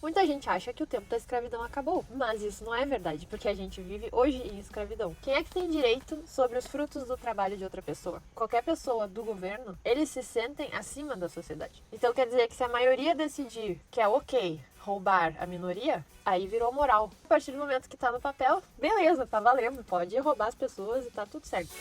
Muita gente acha que o tempo da escravidão acabou, mas isso não é verdade, porque a gente vive hoje em escravidão. Quem é que tem direito sobre os frutos do trabalho de outra pessoa? Qualquer pessoa do governo, eles se sentem acima da sociedade. Então quer dizer que se a maioria decidir que é ok roubar a minoria, aí virou moral. A partir do momento que tá no papel, beleza, tá valendo, pode roubar as pessoas e tá tudo certo.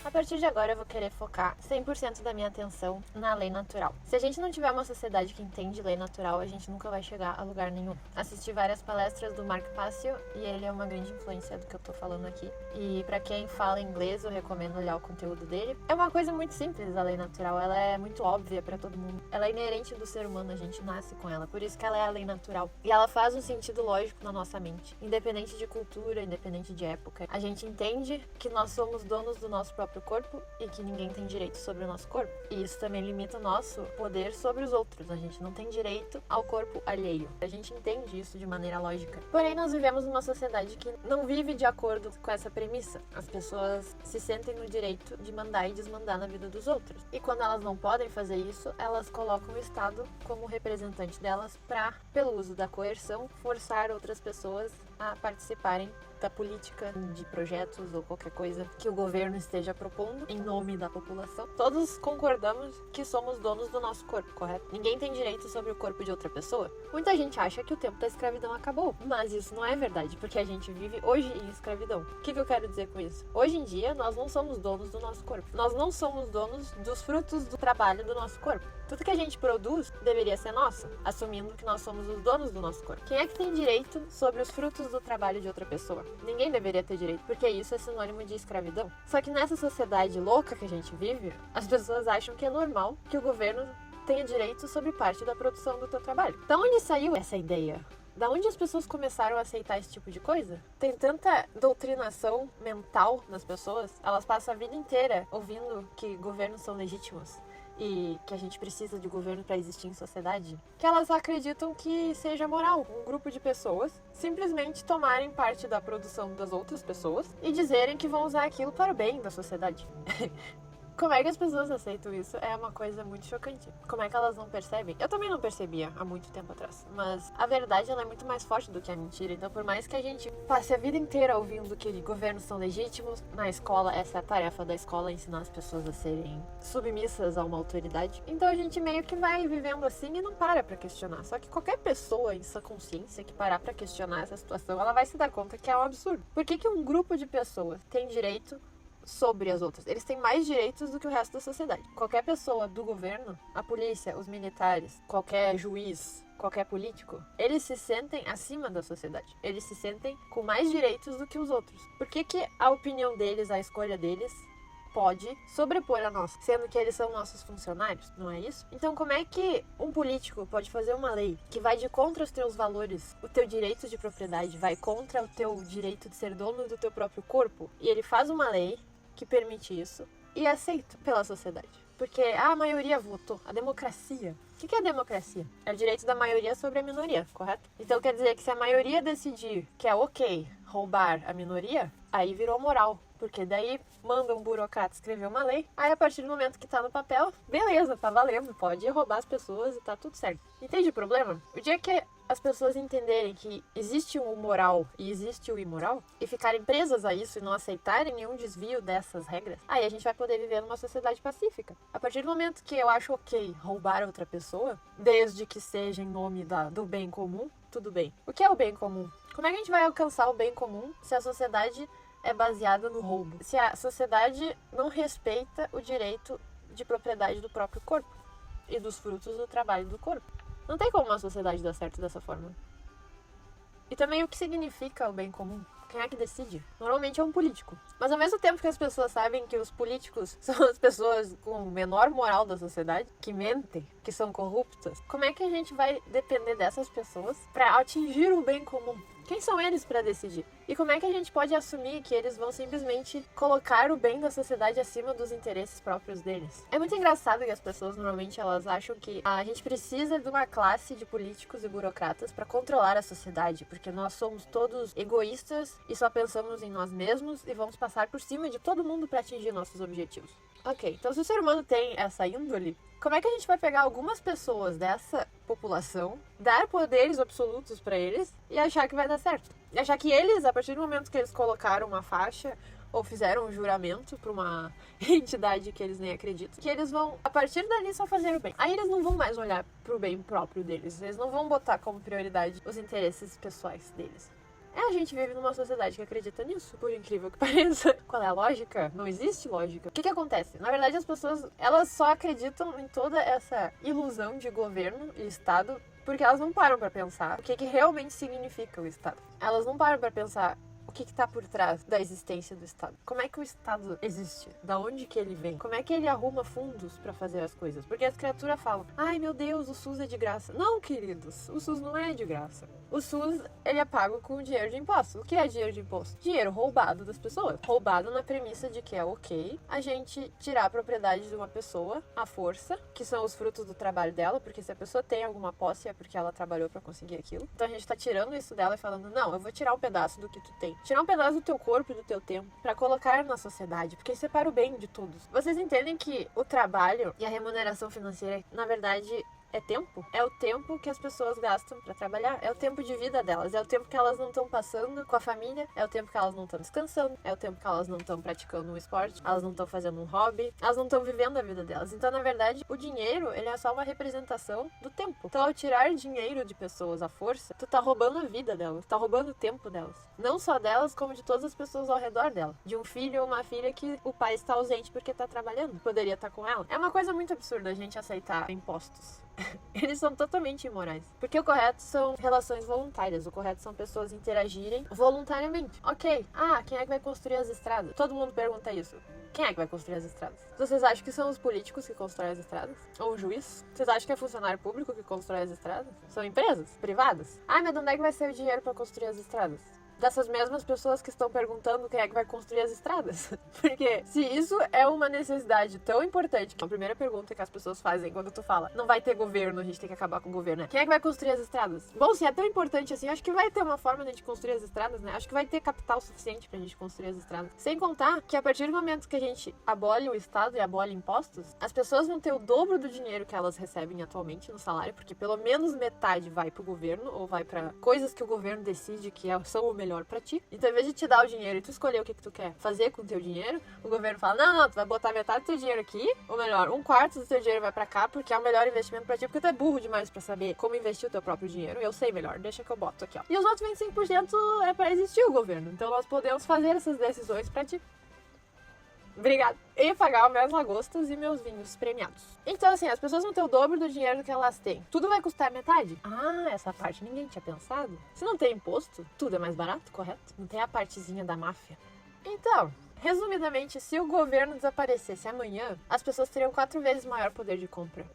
A partir de agora eu vou querer focar 100% da minha atenção na lei natural. Se a gente não tiver uma sociedade que entende lei natural, a gente nunca vai chegar a lugar nenhum. Assisti várias palestras do Mark Passio e ele é uma grande influência do que eu tô falando aqui. E pra quem fala inglês, eu recomendo olhar o conteúdo dele. É uma coisa muito simples a lei natural, ela é muito óbvia pra todo mundo. Ela é inerente do ser humano, a gente nasce com ela, por isso que ela é a lei natural. E ela faz um sentido lógico na nossa mente, independente de cultura, independente de época. A gente entende que nós somos donos do nosso próprio corpo e que ninguém tem direito sobre o nosso corpo. E isso também limita o nosso poder sobre os outros. A gente não tem direito ao corpo alheio. A gente entende isso de maneira lógica. Porém, nós vivemos numa sociedade que não vive de acordo com essa premissa. As pessoas se sentem no direito de mandar e desmandar na vida dos outros. E quando elas não podem fazer isso, elas colocam o Estado como representante delas para, pelo uso da coerção, forçar outras pessoas a participarem da política, de projetos ou qualquer coisa que o governo esteja propondo em nome da população. Todos concordamos que somos donos do nosso corpo, correto? Ninguém tem direito sobre o corpo de outra pessoa. Muita gente acha que o tempo da escravidão acabou, mas isso não é verdade, porque a gente vive hoje em escravidão. O que eu quero dizer com isso? Hoje em dia, nós não somos donos do nosso corpo. Nós não somos donos dos frutos do trabalho do nosso corpo. Tudo que a gente produz deveria ser nosso, assumindo que nós somos os donos do nosso corpo. Quem é que tem direito sobre os frutos do trabalho de outra pessoa? Ninguém deveria ter direito, porque isso é sinônimo de escravidão. Só que nessa sociedade louca que a gente vive, as pessoas acham que é normal que o governo tenha direito sobre parte da produção do teu trabalho. Da onde saiu essa ideia? Da onde as pessoas começaram a aceitar esse tipo de coisa? Tem tanta doutrinação mental nas pessoas, elas passam a vida inteira ouvindo que governos são legítimos e que a gente precisa de governo para existir em sociedade, que elas acreditam que seja moral um grupo de pessoas simplesmente tomarem parte da produção das outras pessoas e dizerem que vão usar aquilo para o bem da sociedade. Como é que as pessoas aceitam isso? É uma coisa muito chocante. Como é que elas não percebem? Eu também não percebia há muito tempo atrás. Mas a verdade ela é muito mais forte do que a mentira. Então, por mais que a gente passe a vida inteira ouvindo que governos são legítimos, na escola, essa é a tarefa da escola, ensinar as pessoas a serem submissas a uma autoridade. Então a gente meio que vai vivendo assim e não para pra questionar. Só que qualquer pessoa em sua consciência que parar pra questionar essa situação, ela vai se dar conta que é um absurdo. Por que um grupo de pessoas tem direito sobre as outras? Eles têm mais direitos do que o resto da sociedade. Qualquer pessoa do governo, a polícia, os militares, qualquer juiz, qualquer político, eles se sentem acima da sociedade. Eles se sentem com mais direitos do que os outros. Por que a opinião deles, a escolha deles pode sobrepor a nossa, sendo que eles são nossos funcionários, não é isso? Então como é que um político pode fazer uma lei que vai de contra os teus valores, o teu direito de propriedade, vai contra o teu direito de ser dono do teu próprio corpo, e ele faz uma lei que permite isso e é aceito pela sociedade? Porque a maioria votou, a democracia. O que é a democracia? É o direito da maioria sobre a minoria, correto? Então quer dizer que se a maioria decidir que é ok roubar a minoria, aí virou moral. Porque daí manda um burocrata escrever uma lei, aí a partir do momento que tá no papel, beleza, tá valendo, pode roubar as pessoas e tá tudo certo. Entende o problema? O dia que as pessoas entenderem que existe o moral e existe o imoral, e ficarem presas a isso e não aceitarem nenhum desvio dessas regras, aí a gente vai poder viver numa sociedade pacífica. A partir do momento que eu acho ok roubar outra pessoa, desde que seja em nome do bem comum, tudo bem. O que é o bem comum? Como é que a gente vai alcançar o bem comum se a sociedade é baseada no roubo? Se a sociedade não respeita o direito de propriedade do próprio corpo e dos frutos do trabalho do corpo. Não tem como uma sociedade dar certo dessa forma. E também o que significa o bem comum? Quem é que decide? Normalmente é um político. Mas ao mesmo tempo que as pessoas sabem que os políticos são as pessoas com menor moral da sociedade, que mentem, que são corruptas, como é que a gente vai depender dessas pessoas para atingir o bem comum? Quem são eles para decidir? E como é que a gente pode assumir que eles vão simplesmente colocar o bem da sociedade acima dos interesses próprios deles? É muito engraçado que as pessoas normalmente elas acham que a gente precisa de uma classe de políticos e burocratas para controlar a sociedade, porque nós somos todos egoístas e só pensamos em nós mesmos e vamos passar por cima de todo mundo para atingir nossos objetivos. Ok, então se o ser humano tem essa índole, como é que a gente vai pegar algumas pessoas dessa população, dar poderes absolutos pra eles e achar que vai dar certo. E achar que eles, a partir do momento que eles colocaram uma faixa ou fizeram um juramento pra uma entidade que eles nem acreditam, que eles vão, a partir dali, só fazer o bem. Aí eles não vão mais olhar pro bem próprio deles. Eles não vão botar como prioridade os interesses pessoais deles. A gente vive numa sociedade que acredita nisso, por incrível que pareça. Qual é a lógica? Não existe lógica. O que acontece? Na verdade, as pessoas, elas só acreditam em toda essa ilusão de governo e Estado porque elas não param pra pensar o que realmente significa o Estado. Elas não param pra pensar o que está por trás da existência do Estado. Como é que o Estado existe? Da onde que ele vem? Como é que ele arruma fundos para fazer as coisas? Porque as criaturas falam, ai meu Deus, o SUS é de graça. Não, queridos, o SUS não é de graça. O SUS, ele é pago com dinheiro de imposto. O que é dinheiro de imposto? Dinheiro roubado das pessoas. Roubado na premissa de que é ok a gente tirar a propriedade de uma pessoa à força, que são os frutos do trabalho dela, porque se a pessoa tem alguma posse é porque ela trabalhou para conseguir aquilo. Então a gente tá tirando isso dela e falando, não, eu vou tirar um pedaço do que tu tem. Tirar um pedaço do teu corpo e do teu tempo para colocar na sociedade, porque isso é para o bem de todos. Vocês entendem que o trabalho e a remuneração financeira, na verdade, é tempo? É o tempo que as pessoas gastam pra trabalhar. É o tempo de vida delas. É o tempo que elas não estão passando com a família. É o tempo que elas não estão descansando. É o tempo que elas não estão praticando um esporte. Elas não estão fazendo um hobby. Elas não estão vivendo a vida delas. Então, na verdade, o dinheiro, ele é só uma representação do tempo. Então, ao tirar dinheiro de pessoas à força, tu tá roubando a vida delas. Tu tá roubando o tempo delas. Não só delas, como de todas as pessoas ao redor dela. De um filho ou uma filha que o pai está ausente porque tá trabalhando. Poderia estar com ela. É uma coisa muito absurda a gente aceitar impostos. Eles são totalmente imorais. Porque o correto são relações voluntárias. O correto são pessoas interagirem voluntariamente. Ok. Quem é que vai construir as estradas? Todo mundo pergunta isso. Quem é que vai construir as estradas? Vocês acham que são os políticos que constroem as estradas? Ou o juiz? Vocês acham que é funcionário público que constrói as estradas? São empresas privadas? Mas de onde é que vai ser o dinheiro para construir as estradas? Dessas mesmas pessoas que estão perguntando quem é que vai construir as estradas. Porque se isso é uma necessidade tão importante, que a primeira pergunta que as pessoas fazem quando tu fala, não vai ter governo, a gente tem que acabar com o governo, né? Quem é que vai construir as estradas? Bom, se é tão importante assim, acho que vai ter uma forma de a gente construir as estradas, né? Acho que vai ter capital suficiente pra gente construir as estradas. Sem contar que a partir do momento que a gente abole o Estado e abole impostos, as pessoas vão ter o dobro do dinheiro que elas recebem atualmente no salário, porque pelo menos metade vai pro governo ou vai pra coisas que o governo decide que são o melhor pra ti. Então, em vez de te dar o dinheiro e tu escolher o que tu quer fazer com o teu dinheiro, o governo fala, não, tu vai botar metade do teu dinheiro aqui, ou melhor, um quarto do teu dinheiro vai pra cá, porque é o melhor investimento pra ti, porque tu é burro demais pra saber como investir o teu próprio dinheiro. Eu sei melhor, deixa que eu boto aqui, ó. E os outros 25% é pra existir o governo. Então, nós podemos fazer essas decisões pra ti. Obrigada. E pagar meus lagostas e meus vinhos premiados. Então, assim, as pessoas vão ter o dobro do dinheiro que elas têm. Tudo vai custar metade? Essa parte ninguém tinha pensado. Se não tem imposto, tudo é mais barato, correto? Não tem a partezinha da máfia. Então, resumidamente, se o governo desaparecesse amanhã, as pessoas teriam 4 vezes maior poder de compra.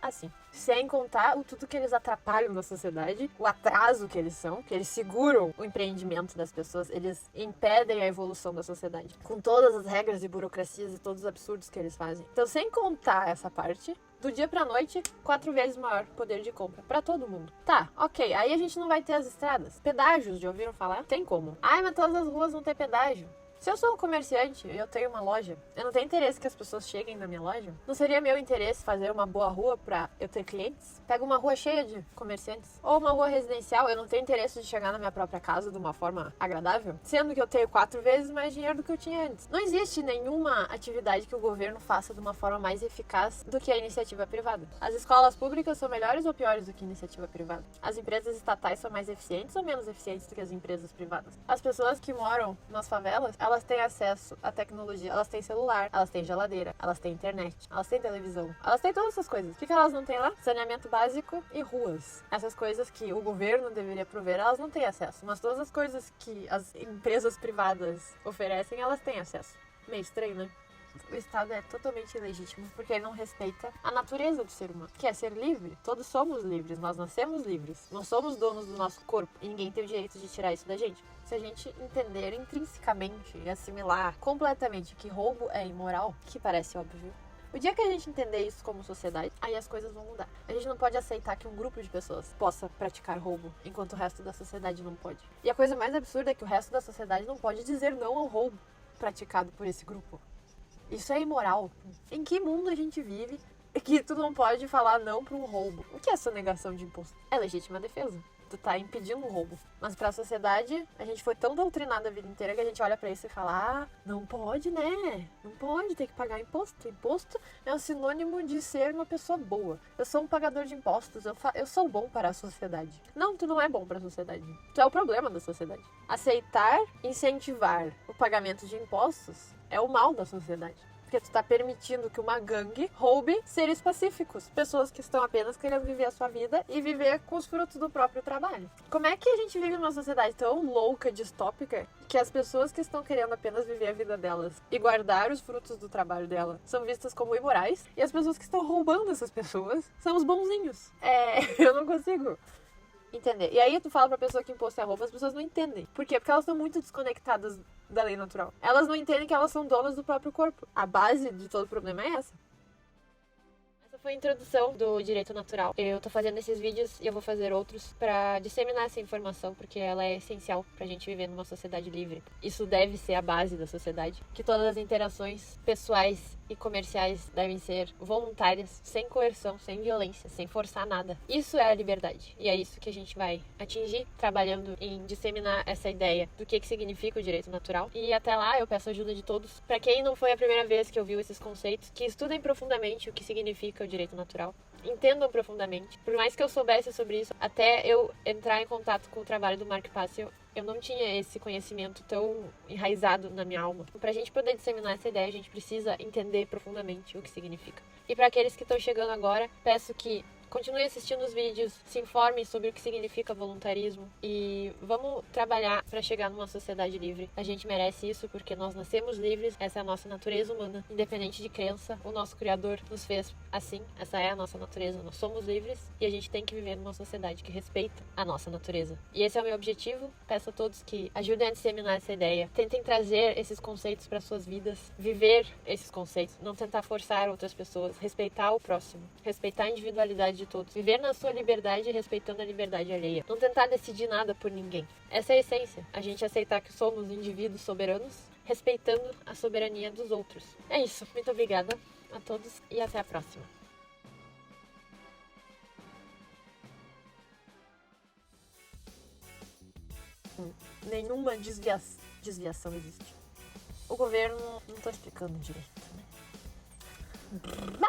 Assim, sem contar o tudo que eles atrapalham na sociedade, o atraso que eles são, que eles seguram o empreendimento das pessoas, eles impedem a evolução da sociedade, com todas as regras e burocracias e todos os absurdos que eles fazem. Então, sem contar essa parte, do dia pra noite, 4 vezes maior poder de compra pra todo mundo. Tá, ok, aí a gente não vai ter as estradas. Pedágios, já ouviram falar? Tem como. Mas todas as ruas vão ter pedágio. Se eu sou um comerciante e eu tenho uma loja, eu não tenho interesse que as pessoas cheguem na minha loja? Não seria meu interesse fazer uma boa rua pra eu ter clientes? Pego uma rua cheia de comerciantes. Ou uma rua residencial, eu não tenho interesse de chegar na minha própria casa de uma forma agradável? Sendo que eu tenho 4 vezes mais dinheiro do que eu tinha antes. Não existe nenhuma atividade que o governo faça de uma forma mais eficaz do que a iniciativa privada. As escolas públicas são melhores ou piores do que a iniciativa privada? As empresas estatais são mais eficientes ou menos eficientes do que as empresas privadas? As pessoas que moram nas favelas, elas têm acesso à tecnologia, elas têm celular, elas têm geladeira, elas têm internet, elas têm televisão, elas têm todas essas coisas. O que elas não têm lá? Saneamento básico e ruas. Essas coisas que o governo deveria prover, elas não têm acesso, mas todas as coisas que as empresas privadas oferecem, elas têm acesso. Meio estranho, né? O Estado é totalmente ilegítimo porque ele não respeita a natureza do ser humano, que é ser livre. Todos somos livres, nós nascemos livres. Nós somos donos do nosso corpo e ninguém tem o direito de tirar isso da gente. Se a gente entender intrinsecamente e assimilar completamente que roubo é imoral, que parece óbvio, o dia que a gente entender isso como sociedade, aí as coisas vão mudar. A gente não pode aceitar que um grupo de pessoas possa praticar roubo, enquanto o resto da sociedade não pode. E a coisa mais absurda é que o resto da sociedade não pode dizer não ao roubo praticado por esse grupo. Isso é imoral. Em que mundo a gente vive que tu não pode falar não pra um roubo. O que é sonegação de imposto? É legítima defesa. Tu tá impedindo um roubo. Mas pra sociedade, a gente foi tão doutrinado a vida inteira que a gente olha pra isso e fala: não pode, né? Não pode ter que pagar imposto. Imposto é um sinônimo de ser uma pessoa boa. Eu sou um pagador de impostos, eu sou bom para a sociedade. Não, tu não é bom para a sociedade. Tu é o problema da sociedade. Aceitar, incentivar o pagamento de impostos é o mal da sociedade. Porque tu tá permitindo que uma gangue roube seres pacíficos. Pessoas que estão apenas querendo viver a sua vida e viver com os frutos do próprio trabalho. Como é que a gente vive numa sociedade tão louca, distópica, que as pessoas que estão querendo apenas viver a vida delas e guardar os frutos do trabalho dela são vistas como imorais, e as pessoas que estão roubando essas pessoas são os bonzinhos? Eu não consigo entender. E aí tu fala pra pessoa que imposto é roubo, as pessoas não entendem. Por quê? Porque elas estão muito desconectadas da lei natural. Elas não entendem que elas são donas do próprio corpo. A base de todo o problema é essa. Essa foi a introdução do direito natural. Eu tô fazendo esses vídeos e eu vou fazer outros pra disseminar essa informação, porque ela é essencial pra gente viver numa sociedade livre. Isso deve ser a base da sociedade. Que todas as interações pessoais e comerciais devem ser voluntárias, sem coerção, sem violência, sem forçar nada. Isso é a liberdade. E é isso que a gente vai atingir trabalhando em disseminar essa ideia do que significa o direito natural. E até lá eu peço a ajuda de todos. Para quem não foi a primeira vez que ouviu esses conceitos, que estudem profundamente o que significa o direito natural. Entendam profundamente. Por mais que eu soubesse sobre isso, até eu entrar em contato com o trabalho do Mark Passio, eu não tinha esse conhecimento tão enraizado na minha alma. Pra gente poder disseminar essa ideia, a gente precisa entender profundamente o que significa. E para aqueles que estão chegando agora, peço que continuem assistindo os vídeos, se informem sobre o que significa voluntarismo e vamos trabalhar para chegar numa sociedade livre. A gente merece isso porque nós nascemos livres, essa é a nossa natureza humana, independente de crença. O nosso Criador nos fez assim, essa é a nossa natureza, nós somos livres e a gente tem que viver numa sociedade que respeita a nossa natureza. E esse é o meu objetivo. Peço a todos que ajudem a disseminar essa ideia, tentem trazer esses conceitos para suas vidas, viver esses conceitos, não tentar forçar outras pessoas, respeitar o próximo, respeitar a individualidade de todos, viver na sua liberdade respeitando a liberdade alheia, não tentar decidir nada por ninguém. Essa é a essência, a gente aceitar que somos indivíduos soberanos, respeitando a soberania dos outros. É isso, muito obrigada a todos e até a próxima. Nenhuma desviação existe. O governo não tá explicando direito, né?